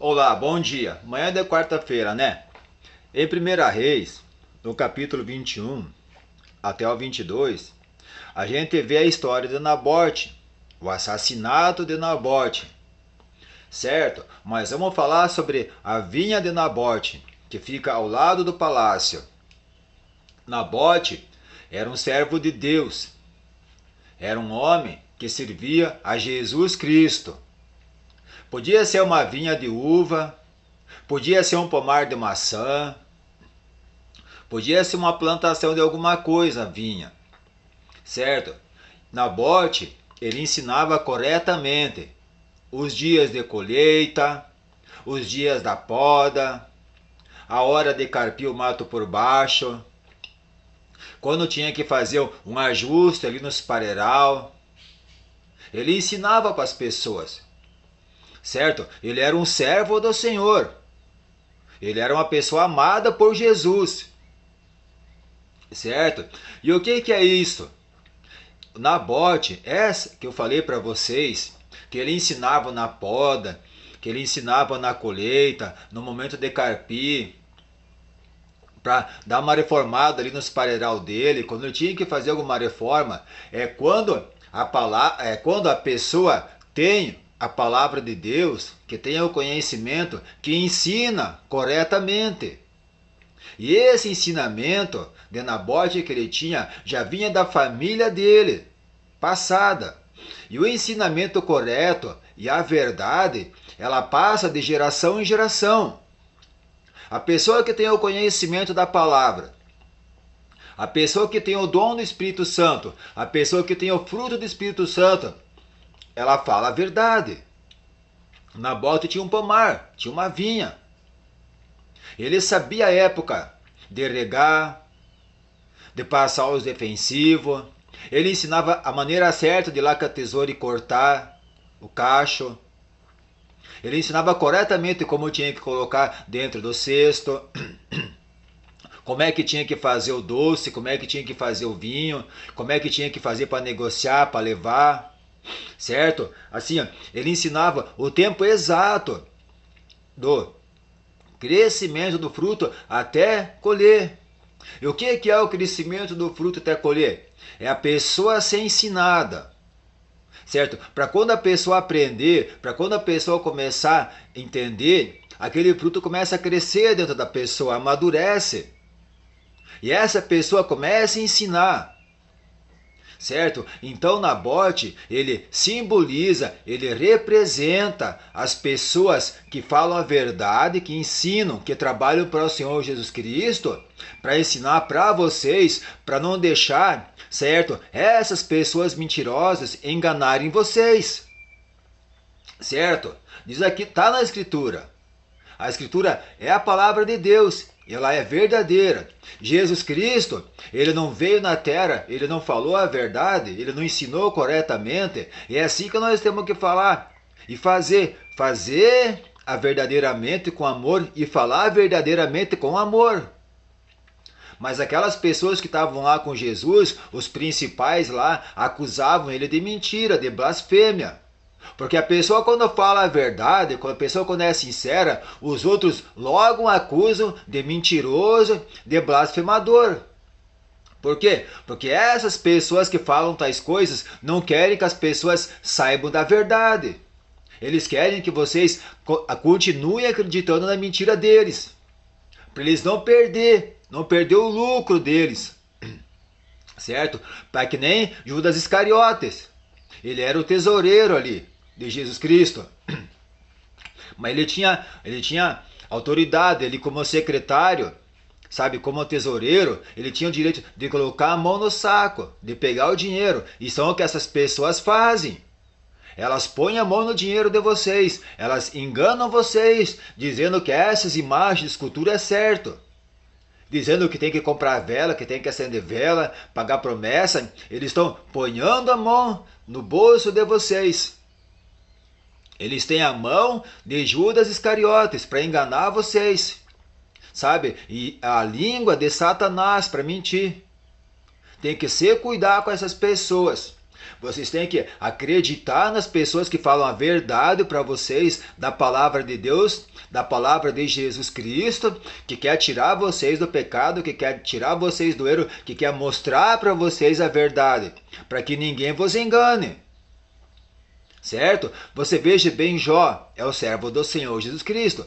Olá, bom dia. Manhã de quarta-feira, né? Em 1 Reis, no capítulo 21 até o 22, a gente vê a história de Nabote, o assassinato de Nabote, certo? Mas vamos falar sobre a vinha de Nabote, que fica ao lado do palácio. Nabote era um servo de Deus, era um homem que servia a Jesus Cristo. Podia ser uma vinha de uva, podia ser um pomar de maçã, podia ser uma plantação de alguma coisa, vinha, certo? Nabote, ele ensinava corretamente os dias de colheita, os dias da poda, a hora de carpir o mato por baixo, quando tinha que fazer um ajuste ali nos pareiral. Ele ensinava para as pessoas, certo? Ele era um servo do Senhor. Ele era uma pessoa amada por Jesus, certo? E o que é isso? Nabote, essa que eu falei para vocês, que ele ensinava na poda, que ele ensinava na colheita, no momento de carpir, para dar uma reformada ali nos pareiral dele, quando ele tinha que fazer alguma reforma, quando a pessoa tem a palavra de Deus, que tem o conhecimento, que ensina corretamente. E esse ensinamento de Nabote que ele tinha já vinha da família dele, passada. E o ensinamento correto e a verdade, ela passa de geração em geração. A pessoa que tem o conhecimento da palavra, a pessoa que tem o dom do Espírito Santo, a pessoa que tem o fruto do Espírito Santo, ela fala a verdade. Nabote tinha um pomar, tinha uma vinha. Ele sabia a época de regar, de passar os defensivos. Ele ensinava a maneira certa de ir lá com a tesoura e cortar o cacho. Ele ensinava corretamente como tinha que colocar dentro do cesto, como é que tinha que fazer o doce, como é que tinha que fazer o vinho, como é que tinha que fazer para negociar, para levar, certo? Assim, ele ensinava o tempo exato do crescimento do fruto até colher. E o que é o crescimento do fruto até colher? É a pessoa ser ensinada, certo? Para quando a pessoa aprender, para quando a pessoa começar a entender, aquele fruto começa a crescer dentro da pessoa, amadurece. E essa pessoa começa a ensinar, certo? Então Nabote, ele simboliza, ele representa as pessoas que falam a verdade, que ensinam, que trabalham para o Senhor Jesus Cristo, para ensinar para vocês, para não deixar, certo? Essas pessoas mentirosas enganarem vocês, certo? Diz aqui, está na Escritura. A Escritura é a palavra de Deus, ela é verdadeira. Jesus Cristo, ele não veio na terra, ele não falou a verdade, ele não ensinou corretamente. E é assim que nós temos que falar e fazer. Fazer a verdadeiramente com amor e falar verdadeiramente com amor. Mas aquelas pessoas que estavam lá com Jesus, os principais lá, acusavam ele de mentira, de blasfêmia. Porque a pessoa quando fala a verdade, a pessoa quando é sincera, os outros logo acusam de mentiroso, de blasfemador. Por quê? Porque essas pessoas que falam tais coisas não querem que as pessoas saibam da verdade. Eles querem que vocês continuem acreditando na mentira deles. Para eles não perder o lucro deles. Certo? Para que nem Judas Iscariotes. Ele era o tesoureiro ali de Jesus Cristo. Mas ele tinha autoridade, ele como secretário, sabe, como tesoureiro, ele tinha o direito de colocar a mão no saco, de pegar o dinheiro. E são o que essas pessoas fazem. Elas põem a mão no dinheiro de vocês, elas enganam vocês, dizendo que essas imagens de escultura é certo. Dizendo que tem que comprar vela, que tem que acender vela, pagar promessa. Eles estão ponhando a mão no bolso de vocês. Eles têm a mão de Judas Iscariotes para enganar vocês, sabe? E a língua de Satanás para mentir. Tem que se cuidar com essas pessoas. Vocês têm que acreditar nas pessoas que falam a verdade para vocês da palavra de Deus, da palavra de Jesus Cristo, que quer tirar vocês do pecado, que quer tirar vocês do erro, que quer mostrar para vocês a verdade, para que ninguém vos engane. Certo? Você veja bem, Jó é o servo do Senhor Jesus Cristo.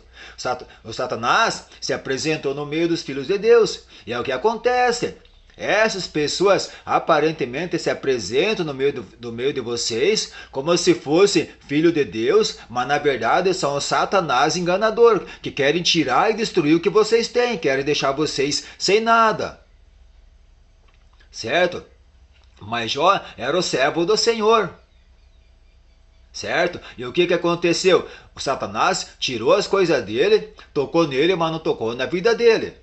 O Satanás se apresentou no meio dos filhos de Deus. E é o que acontece. Essas pessoas aparentemente se apresentam no meio de vocês como se fosse filho de Deus, mas na verdade são o Satanás enganador, que querem tirar e destruir o que vocês têm, querem deixar vocês sem nada. Certo? Mas Jó era o servo do Senhor. Certo? E o que aconteceu? O Satanás tirou as coisas dele, tocou nele, mas não tocou na vida dele.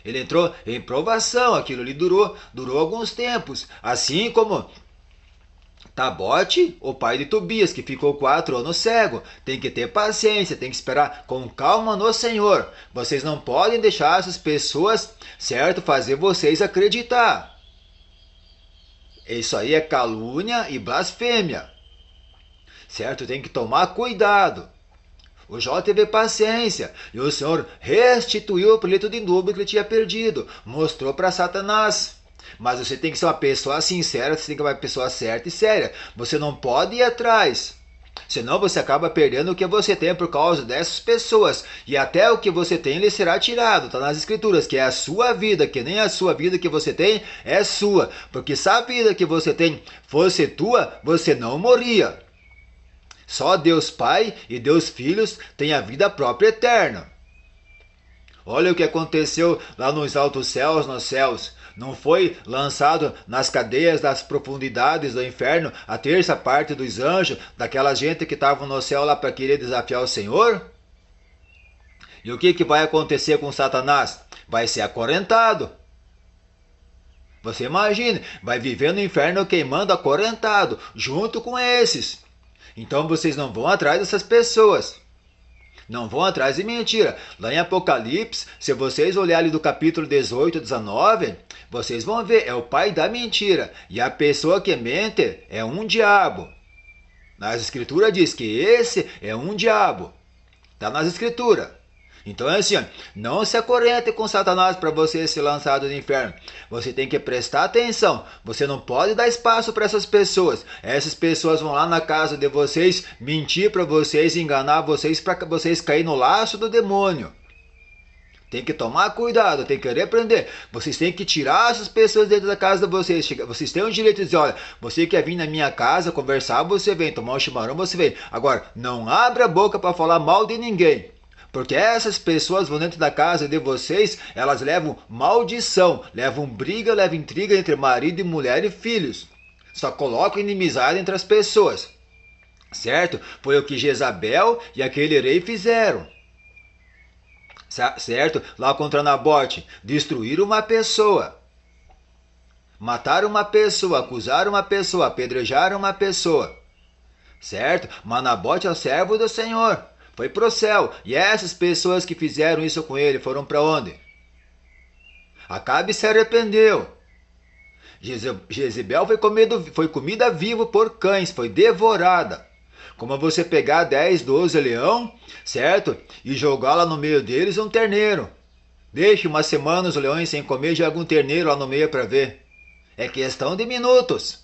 Ele entrou em provação, aquilo ali durou alguns tempos. Assim como Tabote, o pai de Tobias, que ficou 4 anos cego. Tem que ter paciência, tem que esperar com calma no Senhor. Vocês não podem deixar essas pessoas, certo, fazer vocês acreditar. Isso aí é calúnia e blasfêmia. Certo? Tem que tomar cuidado. O Jó teve paciência e o Senhor restituiu o pleito de núbio que ele tinha perdido. Mostrou para Satanás. Mas você tem que ser uma pessoa sincera, você tem que ser uma pessoa certa e séria. Você não pode ir atrás. Senão você acaba perdendo o que você tem por causa dessas pessoas. E até o que você tem lhe será tirado. Está nas escrituras que é a sua vida, que nem a sua vida que você tem é sua. Porque se a vida que você tem fosse tua, você não morria. Só Deus Pai e Deus Filhos têm a vida própria eterna. Olha o que aconteceu lá nos altos céus, nos céus. Não foi lançado nas cadeias das profundidades do inferno a terça parte dos anjos, daquela gente que estava no céu lá para querer desafiar o Senhor? E o que vai acontecer com Satanás? Vai ser acorrentado. Você imagine, vai viver no inferno queimando acorrentado, junto com esses. Então vocês não vão atrás dessas pessoas. Não vão atrás de mentira. Lá em Apocalipse, se vocês olharem do capítulo 18 e 19, vocês vão ver, é o pai da mentira. E a pessoa que mente é um diabo. Nas escrituras diz que esse é um diabo. Está nas escrituras. Então é assim, não se acorrente com Satanás para você ser lançado no inferno. Você tem que prestar atenção. Você não pode dar espaço para essas pessoas. Essas pessoas vão lá na casa de vocês, mentir para vocês, enganar vocês para vocês caírem no laço do demônio. Tem que tomar cuidado, tem que repreender. Vocês têm que tirar essas pessoas dentro da casa de vocês. Vocês têm o direito de dizer, olha, você quer vir na minha casa conversar, você vem. Tomar um chimarrão, você vem. Agora, não abra a boca para falar mal de ninguém. Porque essas pessoas vão dentro da casa de vocês, elas levam maldição, levam briga, levam intriga entre marido e mulher e filhos. Só colocam inimizade entre as pessoas. Certo? Foi o que Jezabel e aquele rei fizeram. Certo? Lá contra Nabote, destruíram uma pessoa. Mataram uma pessoa, acusaram uma pessoa, apedrejaram uma pessoa. Certo? Mas Nabote é o servo do Senhor. Foi pro céu. E essas pessoas que fizeram isso com ele foram para onde? Acabe se arrependeu. Jezebel foi comida viva por cães, foi devorada. Como você pegar 10, 12 leão, certo? E jogar lá no meio deles um terneiro. Deixe umas semanas os leões sem comer, joga um terneiro lá no meio para ver. É questão de minutos.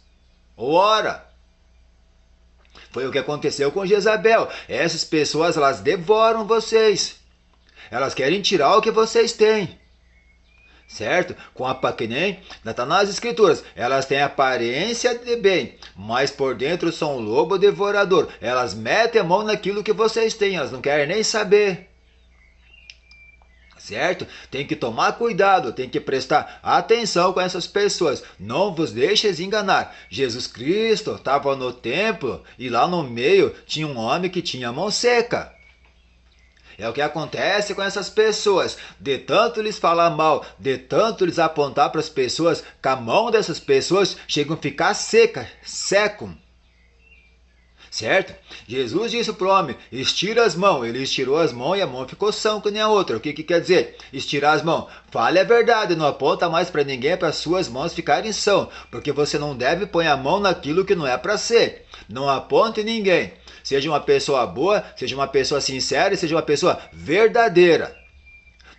Ou hora. Foi o que aconteceu com Jezabel. Essas pessoas, elas devoram vocês. Elas querem tirar o que vocês têm. Certo? Que nem está nas escrituras. Elas têm aparência de bem, mas por dentro são um lobo devorador. Elas metem a mão naquilo que vocês têm. Elas não querem nem saber. Certo? Tem que tomar cuidado, tem que prestar atenção com essas pessoas. Não vos deixes enganar. Jesus Cristo estava no templo e lá no meio tinha um homem que tinha a mão seca. É o que acontece com essas pessoas. De tanto lhes falar mal, de tanto lhes apontar para as pessoas, que a mão dessas pessoas chegam a ficar seco. certo? Jesus disse para o homem, estira as mãos. Ele estirou as mãos e a mão ficou sã que nem a outra. O que quer dizer? Estirar as mãos. Fale a verdade, não aponta mais para ninguém, para suas mãos ficarem são, porque você não deve pôr a mão naquilo que não é para ser. Não aponte ninguém. Seja uma pessoa boa, seja uma pessoa sincera e seja uma pessoa verdadeira.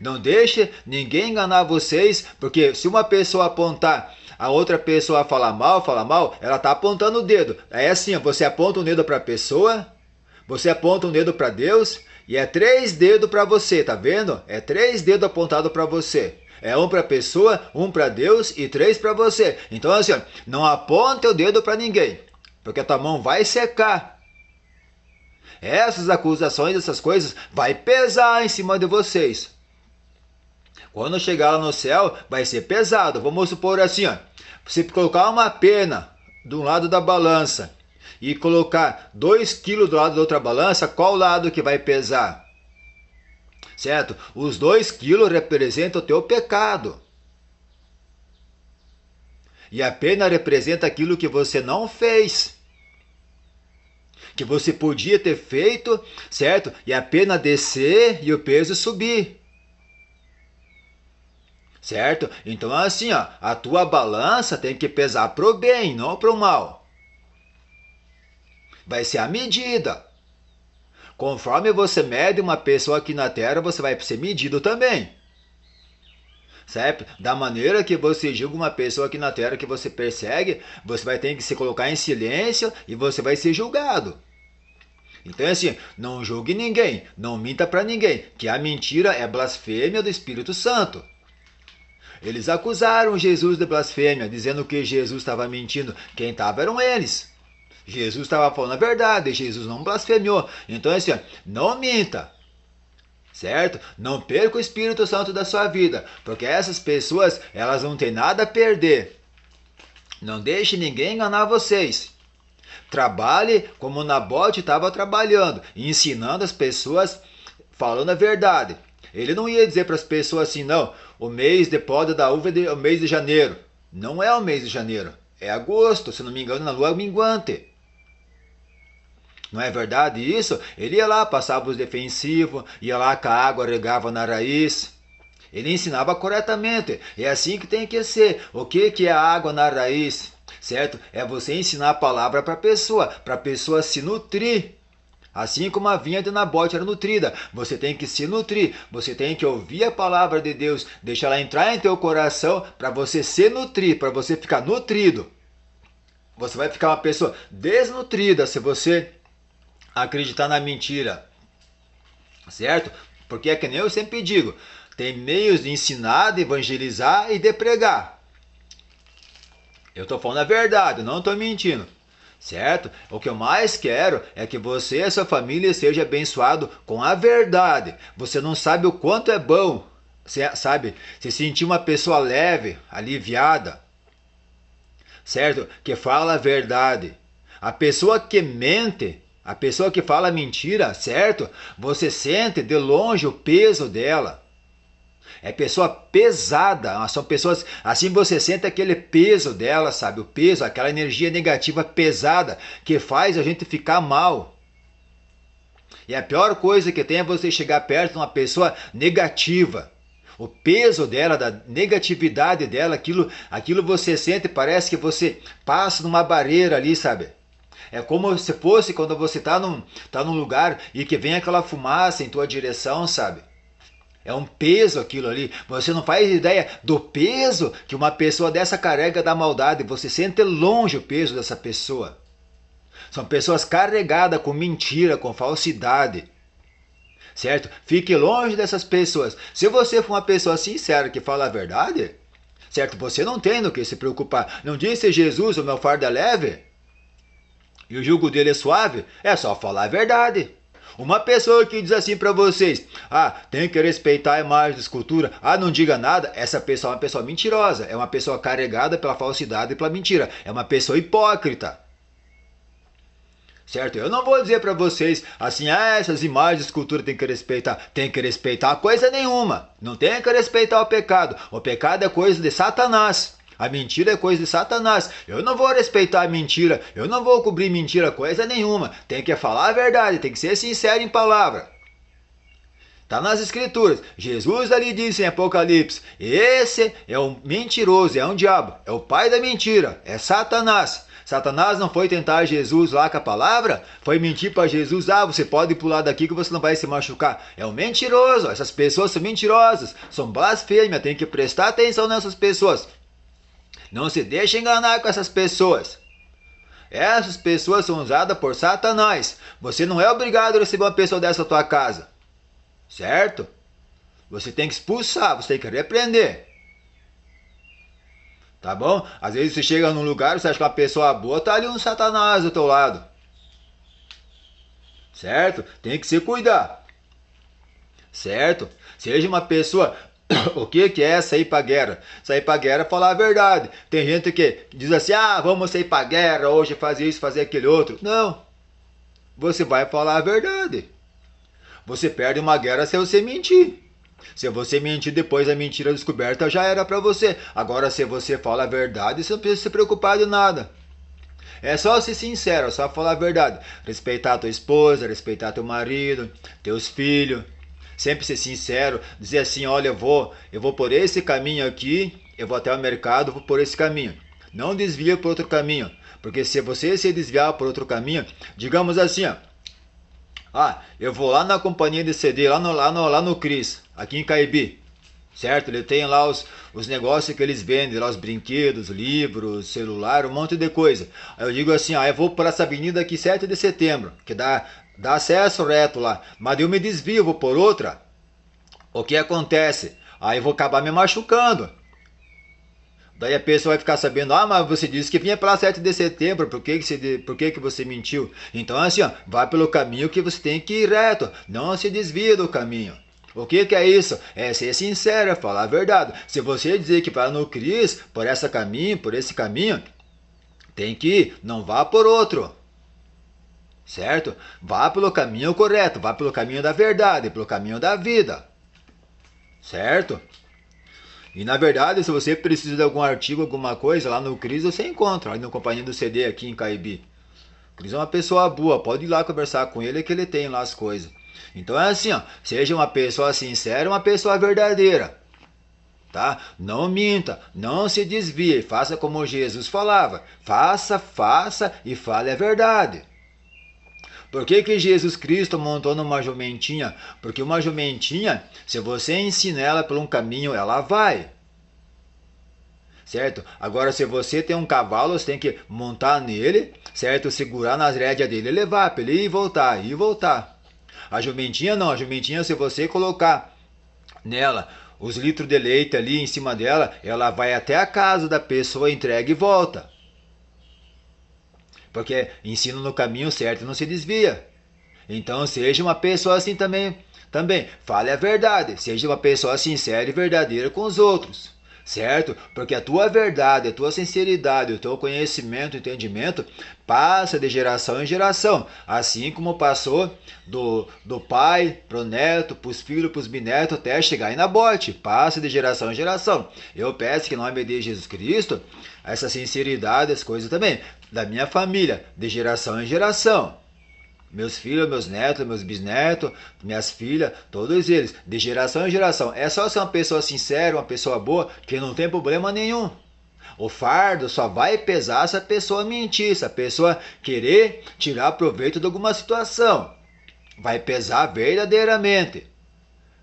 Não deixe ninguém enganar vocês, porque se uma pessoa apontar, a outra pessoa falar mal, ela está apontando o dedo. É assim, você aponta um dedo para a pessoa, você aponta um dedo para Deus e é 3 dedos para você, tá vendo? É 3 dedos apontados para você. É um para a pessoa, um para Deus e 3 para você. Então assim, não aponte o dedo para ninguém, porque a tua mão vai secar. Essas acusações, essas coisas, vai pesar em cima de vocês. Quando chegar lá no céu, vai ser pesado. Vamos supor assim, ó. Você colocar uma pena do lado da balança e colocar 2 quilos do lado da outra balança, qual lado que vai pesar? Certo? Os 2 quilos representam o teu pecado. E a pena representa aquilo que você não fez. Que você podia ter feito, certo? E a pena descer e o peso subir. Certo? Então assim, ó, a tua balança tem que pesar pro bem, não pro mal. Vai ser a medida. Conforme você mede uma pessoa aqui na Terra, você vai ser medido também. Certo? Da maneira que você julga uma pessoa aqui na Terra que você persegue, você vai ter que se colocar em silêncio e você vai ser julgado. Então é assim, não julgue ninguém, não minta para ninguém, que a mentira é blasfêmia do Espírito Santo. Eles acusaram Jesus de blasfêmia, dizendo que Jesus estava mentindo. Quem estava eram eles. Jesus estava falando a verdade, Jesus não blasfemiou. Então assim, não minta, certo? Não perca o Espírito Santo da sua vida, porque essas pessoas, elas não têm nada a perder. Não deixe ninguém enganar vocês. Trabalhe como Nabote estava trabalhando, ensinando as pessoas, falando a verdade. Ele não ia dizer para as pessoas assim, não, o mês de poda da uva é o mês de janeiro. Não é o mês de janeiro, é agosto, se não me engano, na lua minguante. Não é verdade isso? Ele ia lá, passava os defensivos, ia lá com a água, regava na raiz. Ele ensinava corretamente. É assim que tem que ser. O que é a água na raiz? Certo? É você ensinar a palavra para a pessoa se nutrir. Assim como a vinha de Nabote era nutrida, você tem que se nutrir, você tem que ouvir a palavra de Deus, deixar ela entrar em teu coração para você se nutrir, para você ficar nutrido. Você vai ficar uma pessoa desnutrida se você acreditar na mentira, certo? Porque é que nem eu sempre digo, tem meios de ensinar, de evangelizar e de pregar. Eu estou falando a verdade, não estou mentindo. Certo? O que eu mais quero é que você e a sua família seja abençoado com a verdade. Você não sabe o quanto é bom, sabe? Se sentir uma pessoa leve, aliviada, certo? Que fala a verdade. A pessoa que mente, a pessoa que fala mentira, certo? Você sente de longe o peso dela. É pessoa pesada, são pessoas, assim você sente aquele peso dela, sabe? O peso, aquela energia negativa pesada que faz a gente ficar mal. E a pior coisa que tem é você chegar perto de uma pessoa negativa. O peso dela, da negatividade dela, aquilo você sente, parece que você passa numa barreira ali, sabe? É como se fosse quando você está num lugar e que vem aquela fumaça em tua direção, sabe? É um peso aquilo ali. Você não faz ideia do peso que uma pessoa dessa carrega da maldade. Você sente longe o peso dessa pessoa. São pessoas carregadas com mentira, com falsidade. Certo? Fique longe dessas pessoas. Se você for uma pessoa sincera que fala a verdade, certo? Você não tem do que se preocupar. Não disse Jesus, o meu fardo é leve? E o jugo dele é suave? É só falar a verdade. Uma pessoa que diz assim para vocês, tem que respeitar a imagem da escultura, não diga nada, essa pessoa é uma pessoa mentirosa, é uma pessoa carregada pela falsidade e pela mentira, é uma pessoa hipócrita. Certo? Eu não vou dizer para vocês assim, essas imagens de escultura tem que respeitar coisa nenhuma, não tem que respeitar o pecado é coisa de Satanás. A mentira é coisa de Satanás. Eu não vou respeitar a mentira, eu não vou cobrir mentira coisa nenhuma. Tem que falar a verdade, tem que ser sincero em palavra. Está nas escrituras. Jesus ali disse em Apocalipse, esse é um mentiroso, é um diabo, é o pai da mentira, é Satanás. Satanás não foi tentar Jesus lá com a palavra? Foi mentir para Jesus, você pode pular daqui que você não vai se machucar. É um mentiroso, essas pessoas são mentirosas, são blasfêmias, tem que prestar atenção nessas pessoas. Não se deixe enganar com essas pessoas. Essas pessoas são usadas por Satanás. Você não é obrigado a receber uma pessoa dessa na tua casa. Certo? Você tem que expulsar, você tem que repreender. Tá bom? Às vezes você chega num lugar, você acha que uma pessoa boa, tá ali um Satanás do teu lado. Certo? Tem que se cuidar. Certo? Seja uma pessoa... O que é sair pra guerra? Sair pra guerra é falar a verdade. Tem gente que diz assim, vamos sair pra guerra hoje, fazer isso, fazer aquele outro. Não. Você vai falar a verdade. Você perde uma guerra se você mentir. Se você mentir depois a mentira descoberta já era para você. Agora se você fala a verdade, você não precisa se preocupar de nada. É só ser sincero, é só falar a verdade. Respeitar a tua esposa, respeitar teu marido, teus filhos. Sempre ser sincero, dizer assim, olha, eu vou por esse caminho aqui, eu vou até o mercado, vou por esse caminho. Não desvia por outro caminho, porque se você se desviar por outro caminho, digamos assim, eu vou lá na companhia de CD, lá no Cris, aqui em Caibi, certo? Ele tem lá os negócios que eles vendem, lá os brinquedos, livros, celular, um monte de coisa. Aí eu digo assim, eu vou por essa avenida aqui 7 de setembro, que dá acesso reto lá, mas eu me desvio, vou por outra. O que acontece? Aí eu vou acabar me machucando. Daí a pessoa vai ficar sabendo, mas você disse que vinha para 7 de setembro, por que você mentiu? Então assim, vai pelo caminho que você tem que ir reto, não se desvia do caminho. O que é isso? É ser sincero, é falar a verdade. Se você dizer que vai no Cris, por esse caminho, tem que ir, não vá por outro. Certo? Vá pelo caminho correto, vá pelo caminho da verdade, pelo caminho da vida. Certo? E na verdade, se você precisa de algum artigo, alguma coisa, lá no Cris você encontra, ali na companhia do CD aqui em Caibi. O Cris é uma pessoa boa, pode ir lá conversar com ele que ele tem lá as coisas. Então é assim, seja uma pessoa sincera, uma pessoa verdadeira. Tá? Não minta, não se desvie, faça como Jesus falava. Faça e fale a verdade. Por que Jesus Cristo montou numa jumentinha? Porque uma jumentinha, se você ensina ela por um caminho, ela vai. Certo? Agora, se você tem um cavalo, você tem que montar nele, certo? Segurar nas rédeas dele e levar para ele ir e voltar. A jumentinha não, a jumentinha, se você colocar nela os litros de leite ali em cima dela, ela vai até a casa da pessoa, entrega e volta. Porque ensina no caminho certo e não se desvia. Então seja uma pessoa assim também. Fale a verdade. Seja uma pessoa sincera e verdadeira com os outros. Certo? Porque a tua verdade, a tua sinceridade, o teu conhecimento, entendimento passa de geração em geração. Assim como passou do pai pro neto, pros filhos, pros bisnetos, até chegar aí na bote. Passa de geração em geração. Eu peço que em nome de Jesus Cristo, essa sinceridade, as coisas também, da minha família, de geração em geração. Meus filhos, meus netos, meus bisnetos, minhas filhas, todos eles, de geração em geração. É só ser uma pessoa sincera, uma pessoa boa, que não tem problema nenhum. O fardo só vai pesar se a pessoa mentir, se a pessoa querer tirar proveito de alguma situação. Vai pesar verdadeiramente.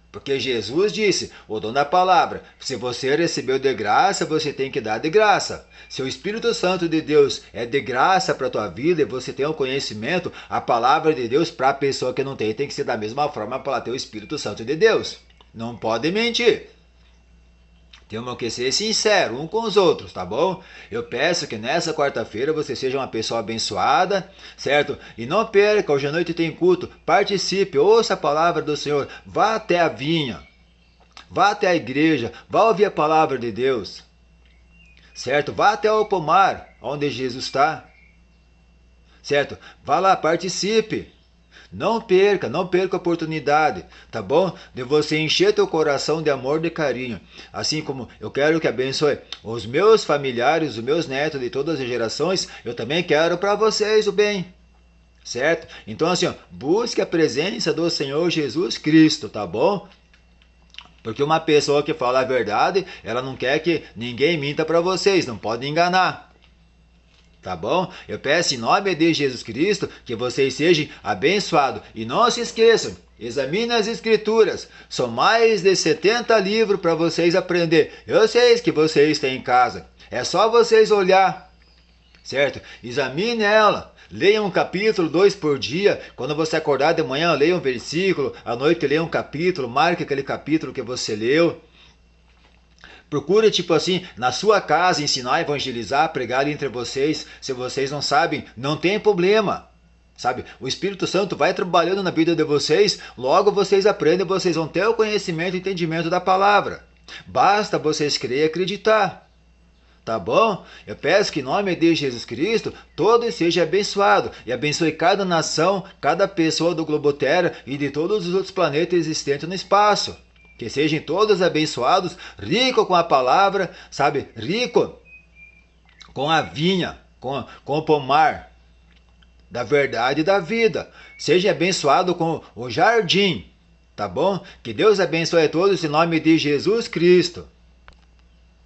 Porque Jesus disse, o dono da palavra, se você recebeu de graça, você tem que dar de graça. Se o Espírito Santo de Deus é de graça para a tua vida e você tem o conhecimento, a palavra de Deus para a pessoa que não tem que ser da mesma forma para ter o Espírito Santo de Deus. Não pode mentir. Temos que ser sinceros uns com os outros, tá bom? Eu peço que nessa quarta-feira você seja uma pessoa abençoada, certo? E não perca, hoje à noite tem culto, participe, ouça a palavra do Senhor, vá até a vinha, vá até a igreja, vá ouvir a palavra de Deus, certo? Vá até o pomar, onde Jesus está, certo? Vá lá, participe. Não perca a oportunidade, tá bom? De você encher teu coração de amor, de carinho. Assim como eu quero que abençoe os meus familiares, os meus netos de todas as gerações, eu também quero para vocês o bem. Certo? Então assim, ó, busque a presença do Senhor Jesus Cristo, tá bom? Porque uma pessoa que fala a verdade, ela não quer que ninguém minta para vocês, não pode enganar. Tá bom? Eu peço em nome de Jesus Cristo que vocês sejam abençoados. E não se esqueçam, examine as escrituras. São mais de 70 livros para vocês aprender. Eu sei que vocês têm em casa. É só vocês olhar, certo? Examine ela. Leia um capítulo, 2 por dia. Quando você acordar de manhã, leia um versículo. À noite, leia um capítulo. Marque aquele capítulo que você leu. Procure, tipo assim, na sua casa, ensinar, evangelizar, pregar entre vocês. Se vocês não sabem, não tem problema. Sabe? O Espírito Santo vai trabalhando na vida de vocês, logo vocês aprendem, vocês vão ter o conhecimento e entendimento da palavra. Basta vocês crer e acreditar. Tá bom? Eu peço que em nome de Jesus Cristo, todos sejam abençoados. E abençoe cada nação, cada pessoa do globo terra e de todos os outros planetas existentes no espaço. Que sejam todos abençoados, rico com a palavra, sabe? Rico com a vinha, com o pomar da verdade e da vida. Seja abençoado com o jardim, tá bom? Que Deus abençoe a todos em nome de Jesus Cristo.